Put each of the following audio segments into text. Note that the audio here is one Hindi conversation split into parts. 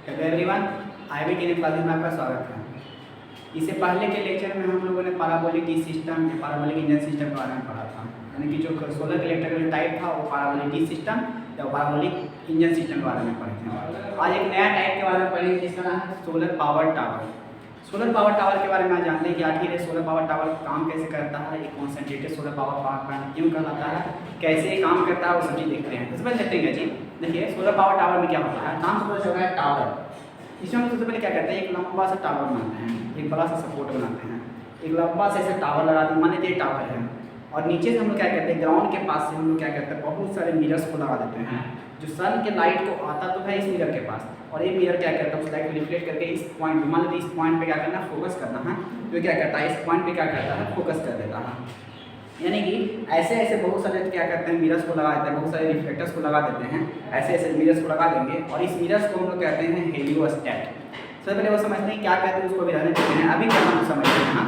Hello everyone, IB TV classes में आपका स्वागत है। इससे पहले के लेक्चर में हम लोगों ने पैराबोलिक डी सिस्टम या पैराबोलिक इंजन सिस्टम के बारे में पढ़ा था। यानी कि जो सोलर कलेक्टर का टाइप था वो पैराबोलिक डी सिस्टम या पैराबोलिक इंजन सिस्टम के बारे में पढ़े थे। आज एक नया टाइप के बारे में पढ़ेंगे जिसका नाम है solar power tower. Solar power tower के बारे में आज जानते हैं कि आखिर सोलर पावर टावर काम कैसे करता है, ये कॉन्सेंट्रेटेड सोलर पावर प्लांट क्यों कहलाता है, कैसे ये काम करता है, वो सब चीज़ देखते हैं। सबसे पहले देखते हैं जी, देखिए सोलर पावर टावर में क्या होता है। नाम सबसे होगा टावर। इसमें हम सबसे पहले क्या करते हैं, एक लंबा सा टावर बनाते हैं, एक बड़ा सा सपोर्ट बनाते हैं, एक लंबा सा ऐसे टावर लगा दें, मान लीजिए टावर है, और नीचे से हम लोग क्या करते हैं, ग्राउंड के पास से हम लोग क्या करते हैं, बहुत सारे मिरर्स को लगा देते हैं। जो सन के लाइट को आता तो है इस मिरर के पास, और ये मिरर क्या करता है, उस लाइट को रिफ्लेक्ट करके इस पॉइंट, मान लीजिए इस पॉइंट पे क्या करना है, फोकस करना है। तो क्या करता है, इस पॉइंट पे क्या करता है, फोकस कर देता है। यानी कि ऐसे ऐसे बहुत सारे क्या करते हैं, मिरर्स को लगा देते हैं, बहुत सारे रिफ्लेक्टर्स को लगा देते हैं। ऐसे ऐसे मिरर्स को लगा देंगे, और इस मिरर्स को हम लोग कहते हैं हेलियोस्टैट। सबसे पहले वो समझते हैं क्या कहते हैं, उसको भी रहने देते हैं। अभी क्या हम समझते हैं यहाँ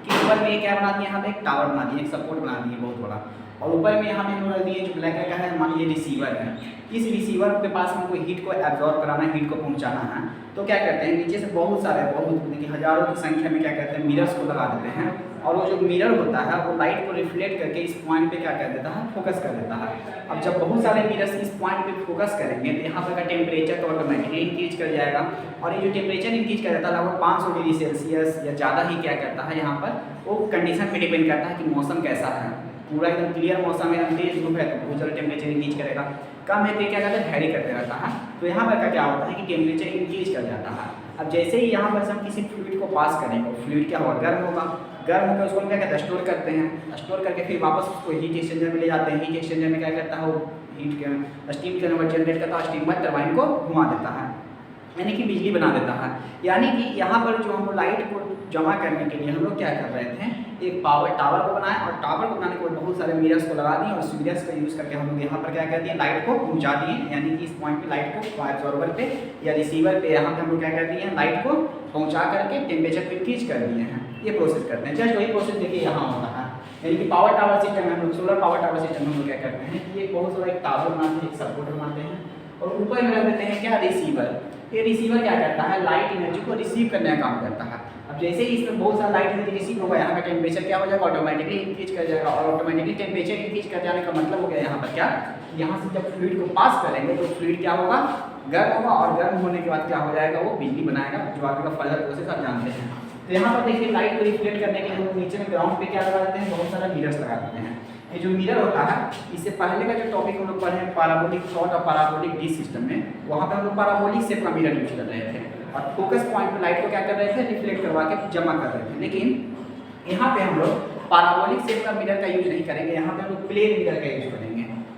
कि ऊपर में क्या बना दिया, यहाँ पे एक टावर बना दिया, एक सपोर्ट बना दिए बहुत बड़ा, और ऊपर में यहाँ पे हम रख दिए जो ब्लैक कलर का है, मान लीजिए रिसीवर है। इस रिसीवर के पास हमको हीट को एब्जॉर्ब कराना है, हीट को पहुँचाना है। तो क्या करते हैं, नीचे से बहुत सारे, बहुत देखिए हज़ारों की संख्या में क्या करते हैं, मिरर्स को लगा देते हैं, और वो जो मिरर होता है वो लाइट को रिफ्लेक्ट करके इस पॉइंट पे क्या कर देता है, फोकस कर देता है। अब जब बहुत सारे मिरर्स इस पॉइंट पे फोकस करेंगे तो यहाँ पर का टेम्परेचर तो ऑटोमेटिकली इंक्रीज कर जाएगा, और ये जो टेम्परेचर इंक्रीज कर देता है लगभग 500 डिग्री सेल्सियस या ज़्यादा ही क्या करता है, यहाँ पर वो कंडीशन पे डिपेंड करता है कि मौसम कैसा है। पूरा एकदम क्लियर मौसम है, तेज धूप है तो बहुत ज़्यादा टेम्परेचर इंक्रीज करेगा, कम है तो क्या करता है, वैरी करते रहता है। तो यहाँ पर का क्या होता है कि टेम्परेचर इंक्रीज कर जाता है। अब जैसे ही यहाँ पर हम किसी फ्लूइड को पास करेंगे, फ्लूइड क्या होगा, गर्म होगा, गर्म होकर उसको हम क्या कहते हैं, स्टोर करते हैं, स्टोर करके फिर वापस उसको हीट एक्सचेंजर में ले जाते हैं। हीट एक्सचेंजर में क्या करता है, वो हीट के स्टीम कन्वर्ट जनरेट करता है, स्टीम में टरबाइन को घुमा देता है, यानी कि बिजली बना देता है। यानी कि यहाँ पर जो हम लाइट को जमा करने के लिए हम लोग क्या कर रहे थे, एक पावर टावर को बनाए, और टावर को बनाने के बाद बहुत सारे मिरर्स को लगा दिए, और उस मिरर्स का यूज़ करके हम लोग यहाँ पर क्या कर दिए, लाइट को पहुँचा दिए। यानी कि इस पॉइंट पे लाइट को एब्जॉर्बर पे या रिसीवर पे यहाँ पे हम लोग क्या कर दिए हैं, लाइट को पहुँचा करके टेम्परेचर को इंक्रीज कर दिए हैं। ये प्रोसेस करते हैं। जस्ट वही प्रोसेस देखिए यहाँ होता है। यानी कि पावर टावर सिस्टम में हम लोग, सोलर पावर टावर सिस्टम में हम लोग क्या करते हैं कि ये बहुत सारा एक टावर बनाते हैं, एक सपोर्ट बनाते हैं, और ऊपर में रख देते हैं क्या, रिसीवर। ये रिसीवर क्या करता है, लाइट एनर्जी को रिसीव करने का काम करता है। अब जैसे ही इसमें बहुत सारा लाइट एनर्जी रिसीव होगा, यहाँ का टेम्परेचर क्या हो जाएगा, ऑटोमेटिकली इंक्रीज कर जाएगा, और ऑटोमेटिकली टेम्परेचर इंक्रीज कर जाने का मतलब हो गया यहाँ पर क्या, यहाँ से जब फ्लूइड को पास करेंगे तो फ्लूइड क्या होगा, गर्म होगा, और गर्म होने के बाद क्या हो जाएगा, वो बिजली बनाएगा, जो आगे का फर्दर प्रोसेस आप जानते हैं। तो यहाँ पर देखिए लाइट को रिफ्लेक्ट करने के लिए हम नीचे में ग्राउंड पे क्या लगा देते हैं, बहुत सारा मिरर्स लगा देते हैं। ये जो मिरर होता है, इससे पहले का जो टॉपिक हम लोग पढ़े हैं पैराबोलिक शॉर्ट और पैराबोलिक डी सिस्टम में, वहाँ पे हम लोग पैराबोलिक शेप का मिरर यूज कर रहे थे, और फोकस पॉइंट पे लाइट को क्या कर रहे थे, रिफ्लेक्ट करवा के जमा कर रहे थे। लेकिन यहाँ पे हम लोग पैराबोलिक शेप का मिरर का यूज नहीं करेंगे, यहाँ पे हम लोग प्लेन मिरर का यूज करेंगे।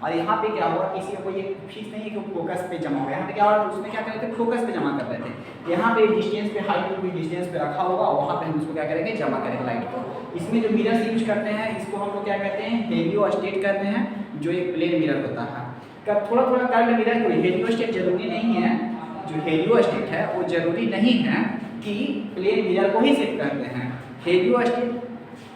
और यहाँ पे क्या होगा, किसी को ये फिक्स नहीं है कि फोकस पे जमा होगा, यहाँ पे क्या होगा, उसमें क्या करते थे, फोकस पे जमा कर रहे थे। यहाँ पे डिस्टेंस पे, हाई टू डिस्टेंस पे रखा होगा, वहाँ पे हम उसको क्या करेंगे, जमा करेंगे लाइट को। इसमें जो मिरर यूज करते हैं, इसको हम लोग क्या कहते हैं, हेलियोस्टेट कहते हैं, जो एक प्लेन मिरर होता है। कब थोड़ा थोड़ा कर्व मिरर को, हेलियोस्टेट जरूरी नहीं है, जो हेलियोस्टेट है वो जरूरी नहीं है कि प्लेन मिरर को ही सेट करते हैं, हेलियोस्टेट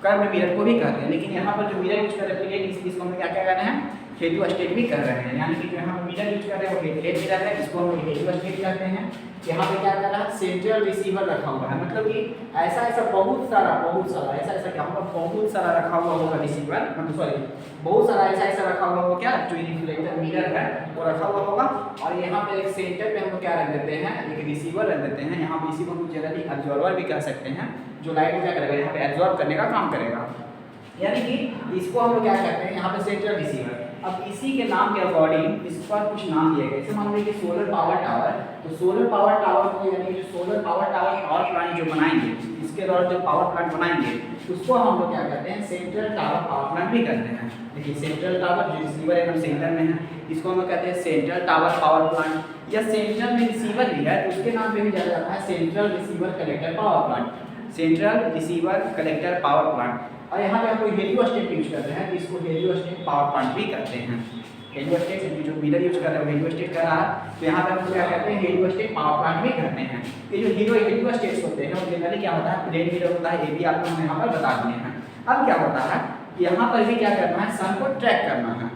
कर्व मिरर को भी कहते हैं। लेकिन यहाँ पर जो मिरर यूज कर रहे हैं प्लेन, इसको हम क्या क्या कर रहे हैं, हेलियोस्टेट भी कर रहे हैं। यानी कि जो यहाँ मिरर यूज कर रहे हैं वो प्लेन मिरर है, इसको हम हेलियोस्टेट कहते हैं। यहाँ पे क्या कर रहा है, सेंट्रल रिसीवर रखा हुआ है, मतलब कि ऐसा ऐसा बहुत सारा ऐसा ऐसा क्या होगा, बहुत सारा रखा हुआ होगा रिसीवर, मतलब सॉरी बहुत सारा ऐसा ऐसा रखा हुआ होगा, क्या जो रिफ्लेक्टर मिरर है वो रखा हुआ होगा। और यहाँ पे एक सेंटर पे हम लोग क्या रख देते हैं, एक रिसीवर रख देते हैं। यहाँ पे इसी को हम जनरली एब्जॉर्बर भी कह सकते हैं, जो लाइट को क्या करेगा, यहाँ पे एब्जॉर्ब करने का काम करेगा। यानी कि इसको हम लोग क्या कहते हैं, यहाँ पे सेंट्रल रिसीवर। अब इसी के नाम के अकॉर्डिंग इस पर कुछ नाम दिए गए, जैसे मान लीजिए कि सोलर पावर टावर, तो सोलर पावर टावर को, यानी जो सोलर पावर प्लांट जो बनाएंगे, इसके द्वारा जो पावर प्लांट बनाएंगे उसको हम लोग क्या कहते हैं, सेंट्रल टावर पावर प्लांट भी करते हैं। देखिए सेंट्रल टावर, जो रिसीवर एकदम सेंटर में है, इसको हम लोग कहते हैं सेंट्रल टावर पावर प्लांट, या सेंट्रल में रिसीवर भी है तो उसके नाम पे भी जाना जाता है central receiver collector power plant, central receiver collector power plant. और यहाँ पे हम लोग हेलियोस्टेट यूज करते हैं, इसको हेलियोस्टेट पावर प्लांट भी करते हैं। हेलियोस्टेट जो मिरर यूज कर रहे हैं हेलियोस्टेट कर रहा है, तो यहाँ पे हम क्या कहते हैं, हेलियोस्टेट पावर प्लांट भी करते हैं। ये जो हेलियोस्टेट्स होते हैं वो जनरली क्या होता है, प्लेन मिरर होता है, ये भी आपको हम यहाँ पर बता दिए हैं। अब क्या होता है, यहाँ पर भी क्या करना है, सन को ट्रैक करना है।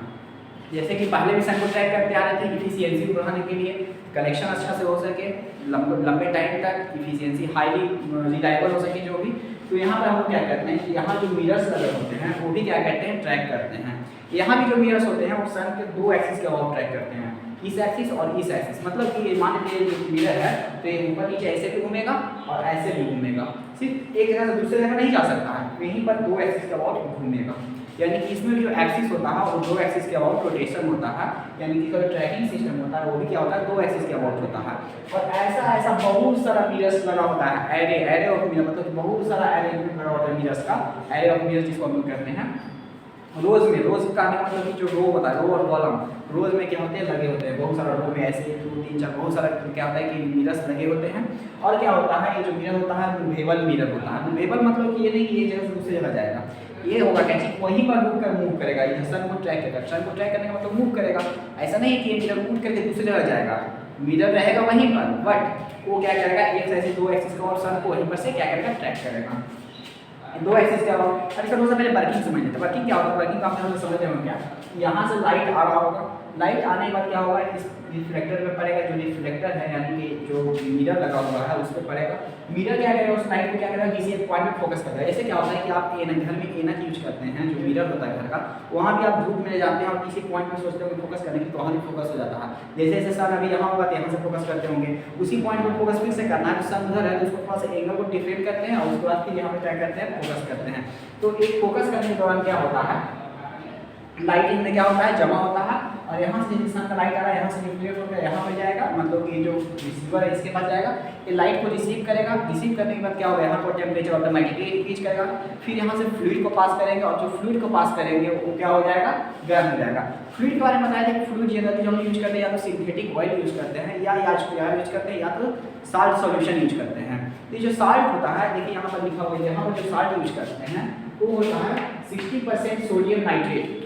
जैसे कि पहले भी सन को ट्रैक करते आ रहे थे इफिशियंसी को बढ़ाने के लिए, कलेक्शन अच्छा से हो सके, लंबे टाइम तक इफिशियंसी हाईली रिलायबल हो सके जो भी। तो यहाँ पर हम लोग क्या करते हैं कि यहाँ जो मिरर्स लगे होते हैं वो भी क्या करते हैं, ट्रैक करते हैं। यहाँ भी जो मिरर्स होते हैं वो सन के 2 एक्सिस के अबाउट ट्रैक करते हैं, इस एक्सिस और इस एक्सिस। मतलब कि मान लीजिए जो मिरर है तो ये ऊपर नीचे ऐसे भी घूमेगा और ऐसे भी घूमेगा, सिर्फ एक जगह से दूसरे जगह नहीं जा सकता है, यहीं पर 2 एक्सिस के अबाउट घूमेगा। यानी कि इसमें जो एक्सिस होता है वो 2 एक्सिस के अबाउट रोटेशन होता है, यानी कि जो ट्रैकिंग सिस्टम होता है वो भी क्या होता है, 2 एक्सिस के अबाउट होता है। और ऐसा बहुत सारा मिरर्स लगा होता है, एरे ऑफ मिरर, मतलब बहुत सारा एरे लगा होता है मिरर्स का, एरे ऑफ मिरर्स जिसको हम लोग कहते हैं। रोज का मतलब कि जो रो होता है, रो और कॉलम, रोज में क्या होते हैं, लगे होते हैं बहुत सारा, रो में ऐसे 2 3 4 बहुत सारा क्या होता है कि मिरर्स लगे होते हैं। और क्या होता है, ये जो मिरर होता है मूवेबल मिरर होता है। मूवेबल मतलब कि ये नहीं कि एक जगह से दूसरी जगह जाएगा, ये होगा क्या चीज वहीं पर रुक कर मूव करेगा, इधर सन को ट्रैक करेगा, सन को ट्रैक करने का मतलब मूव करेगा। ऐसा नहीं है कि ये मिरर मूव करके दूसरी जगह जाएगा, मिरर रहेगा वहीं पर, बट वो क्या करेगा, एक से 2 एक्सिस को और सन को वहीं पर से क्या करेगा, ट्रैक करेगा। 2 एक्सिस क्या होगा। अच्छा सबसे पहले वर्किंग समझ लेते हैं। वर्किंग क्या होता है, वर्किंग काम हम समझते हैं क्या, यहाँ से लाइट आ रहा होगा, लाइट आने के बाद क्या होगा, इस रिफ्लेक्टर पे पड़ेगा, जो रिफ्लेक्टर है यानी कि जो मिरर लगा हुआ है उस पर पड़ेगा। मिरर क्या करेगा, उस लाइट को क्या करेगा, किसी एक पॉइंट पे फोकस करेगा। ऐसे क्या होता है कि आप घर में ऐनक यूज करते हैं, जो मिरर होता है घर का, वहाँ भी आप धूप में जाते हैं और किसी पॉइंट पे सोचते हो फोकस करने की, तो वहाँ भी फोकस हो जाता है। जैसे जैसे सन अभी यहाँ होगा तो यहाँ से फोकस करते होंगे, उसी पॉइंट पर फोकस फिर से करना है, तो सन उधर है तो उसको थोड़ा सा एंगल को डिफरेंट करते हैं और उसके बाद फिर यहाँ पे क्या करते हैं, फोकस करते हैं। तो एक फोकस करने के दौरान क्या होता है, लाइटिंग में क्या होता है, जमा होता है, और यहाँ से जिस सन का लाइट आ रहा है यहाँ से रिफ्लेक्ट होकर यहाँ पर जाएगा, मतलब कि जो रिसीवर है इसके पास जाएगा, ये लाइट को रिसीव करेगा। रिसीव करने के बाद क्या होगा, यहाँ पर टेम्परेचर ऑटोमेटिकली इंक्रीज करेगा, फिर यहाँ से फ्लूइड को पास करेंगे, और जो फ्लूइड को पास करेंगे वो क्या हो जाएगा, गर्म हो जाएगा। फ्लूइड के बारे में बताया जाए, फ्लूइड जनरली जो हम यूज करते हैं या तो सिंथेटिक ऑयल यूज करते हैं या यूज करते हैं, या तो साल्ट सॉल्यूशन यूज करते हैं। ये जो साल्ट होता है, देखिए यहाँ पर लिखा हुआ है, यहाँ पर जो साल्ट यूज करते हैं वो होता है 60% सोडियम नाइट्रेट।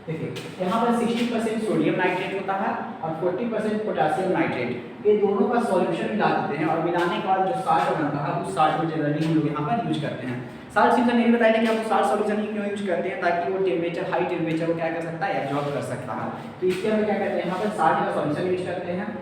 देखिए यहाँ पर 60% सोडियम नाइट्रेट होता है और 40% पोटेशियम नाइट्रेट, ये दोनों का सॉल्यूशन मिला देते हैं, और मिलाने के बाद जो साल्ट बनता है उस साल्ट को जनरली हम लोग यहाँ पर यूज करते हैं। साल्ट सॉल्यूशन ये बताया कि आपको साल्ट सॉल्यूशन क्यों यूज करते हैं, ताकि वो टेम्परेचर हाई टेम्परेचर को क्या कर सकता है, एब्जॉर्ब कर सकता है। तो इसके हम क्या करते हैं, यहाँ पर साल्ट का सॉल्यूशन यूज करते हैं।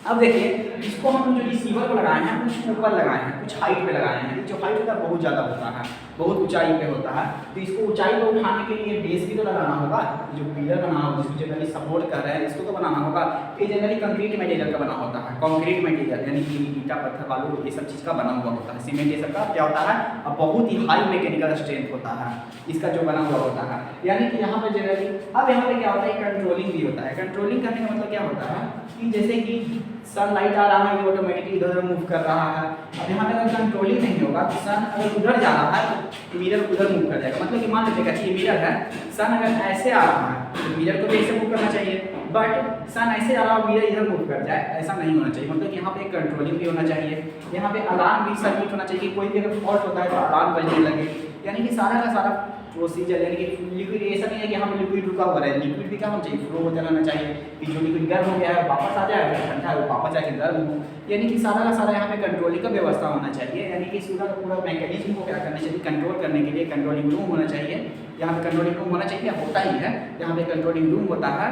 अब देखिए इसको हम जो रिसीवर को लगाए हैं कुछ ऊपर लगाए हैं, कुछ हाइट पे लगाए हैं। जो हाइट होता है बहुत ज़्यादा होता है, बहुत ऊंचाई पे होता है, तो इसको ऊंचाई पे उठाने के लिए बेस भी तो लगाना होगा, जो पिलर बना होगा जिसको जनरली सपोर्ट कर रहे हैं इसको तो बनाना होगा। ये जनरली कंक्रीट मटेरियल का बना होता है, कंक्रीट मटेरियल यानी कि ईटा पत्थर बालू ये सब चीज़ का बना हुआ होता है, सीमेंट ये सब का क्या होता है, और बहुत ही हाई मैकेनिकल स्ट्रेंथ होता है इसका जो बना हुआ होता है। यानी कि यहाँ पर जनरली अब यहाँ पर क्या होता है, कंट्रोलिंग भी होता है। कंट्रोलिंग करने का मतलब क्या होता है कि जैसे कि सनलाइट आ रहा है, ये ऑटोमेटिकली इधर मूव कर रहा है। अब यहाँ पे अगर कंट्रोलिंग नहीं होगा तो सन अगर उधर जा रहा है तो मिरर उधर मूव कर जाएगा। मतलब कि मान लीजिएगा कि ये मिरर है, सन अगर ऐसे आ रहा है तो मिरर को भी ऐसे मूव करना चाहिए, बट सन ऐसे आ रहा है मिरर इधर मूव कर जाए, ऐसा नहीं होना चाहिए। मतलब कि यहाँ पे कंट्रोलिंग भी होना चाहिए, यहाँ पे अलार्म भी सर्किट होना चाहिए, कोई भी अगर फॉल्ट होता है तो अलार्म बजने लगे। यानी कि सारा का सारा प्रोसीजर, यानी कि लिक्विड ऐसा नहीं है कि यहाँ पे लिक्विड रुका हुआ है, लिक्विड भी क्या होना चाहिए, फ्लो होता रहना चाहिए कि जो लिक्विड गर्म हो गया है वापस आ जाए, जो ठंडा है वो वापस जाके गर्म हो। यानी कि सारा का सारा यहाँ पे कंट्रोलिंग का व्यवस्था होना चाहिए। यानी कि पूरा का पूरा मैकेनिज्म को क्या करना चाहिए, कंट्रोल करने के लिए कंट्रोलिंग रूम होना चाहिए। यहाँ पे कंट्रोलिंग रूम होना चाहिए, होता ही है, यहाँ पे कंट्रोलिंग रूम होता है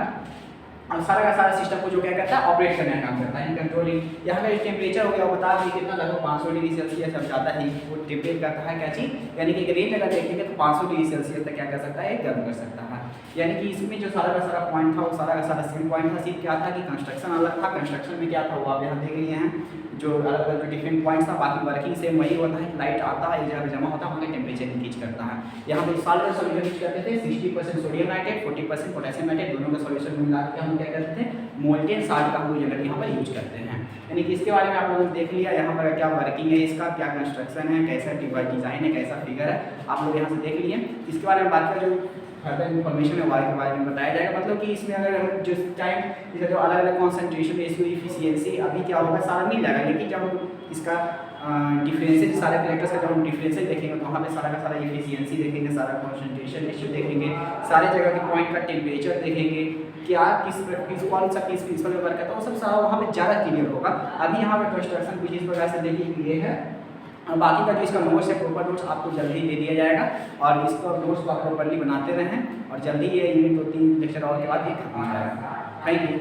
और सारा का सारा सिस्टम को जो क्या करता है, ऑपरेट करने का काम करता है। कंट्रोलिंग यहाँ का टेम्परेचर हो गया, बता दें कितना लगभग 500 डिग्री सेल्सियस अब ज़्यादा ही वो टेम्परेट करता है क्या चीज़, यानी कि रेंज अगर देखेंगे तो 500 डिग्री सेल्सियस तक क्या कर सकता है, गर्म कर सकता है। यानी कि इसमें जो सारा का सारा पॉइंट था वो सारा का सारा सेम पॉइंट था, सिर्फ क्या था कि कंस्ट्रक्शन अलग था। कंस्ट्रक्शन में क्या था वो आप यहाँ देख लिए हैं, जो अलग अलग जो डिफरेंट पॉइंट्स था, बाकी वर्किंग सेम वही होता है कि लाइट आता है, एक जगह जमा होता है, वहाँ टेम्परेचर इंक्रीज करता है। यहाँ पे साल्ट का सॉल्यूशन यूज करते थे, 60% सोडियम नाइट्रेट 40% पोटेशियम नाइट्रेट, दोनों का सॉल्यूशन मिला के हम क्या करते थे, मोल्टेन साल्ट का हम लोग जनरली यहाँ पर यूज करते हैं। यानी कि इसके बारे में आप लोगों ने देख लिया, यहाँ पर क्या वर्किंग है इसका, क्या कंस्ट्रक्शन है, कैसा डिज़ाइन है, कैसा फिगर है, आप लोग यहाँ से देख लिए। इसके बारे में बात करें जो फर्दर इन्फॉर्मेशन है के बारे में बताया जाएगा। मतलब कि इसमें अगर हम जिस टाइम इसका जो अलग अलग कॉन्सेंट्रेशन रेशियो इफिशियंसी अभी क्या होगा सारा मिल जाएगा, लेकिन जब हम इसका डिफरेंसेस सारे कलेक्टर्स का जब हम डिफरेंसेस देखेंगे तो वहाँ पे सारा का सारा इफिशियंसी देखेंगे, सारा कॉन्सेंट्रेशन रेशियो देखेंगे, सारे जगह के पॉइंट का टेम्परेचर देखेंगे, क्या किस कौन सा किस प्रिंसिपल में वर्क करता है, वो सब सारा वहाँ पे ज़्यादा क्लियर होगा। अभी यहाँ पे कंस्ट्रक्शन कुछ इस प्रकार से देखिए, ये है और बाकी का जो इसका नोट्स है प्रॉपर नोट्स आपको जल्दी दे दिया जाएगा और इसको नोट्स को आप प्रॉपरली बनाते रहें और जल्दी ये यूनिट 2-3 लेक्चर और के बाद ये खत्म हो जाएगा। Thank you.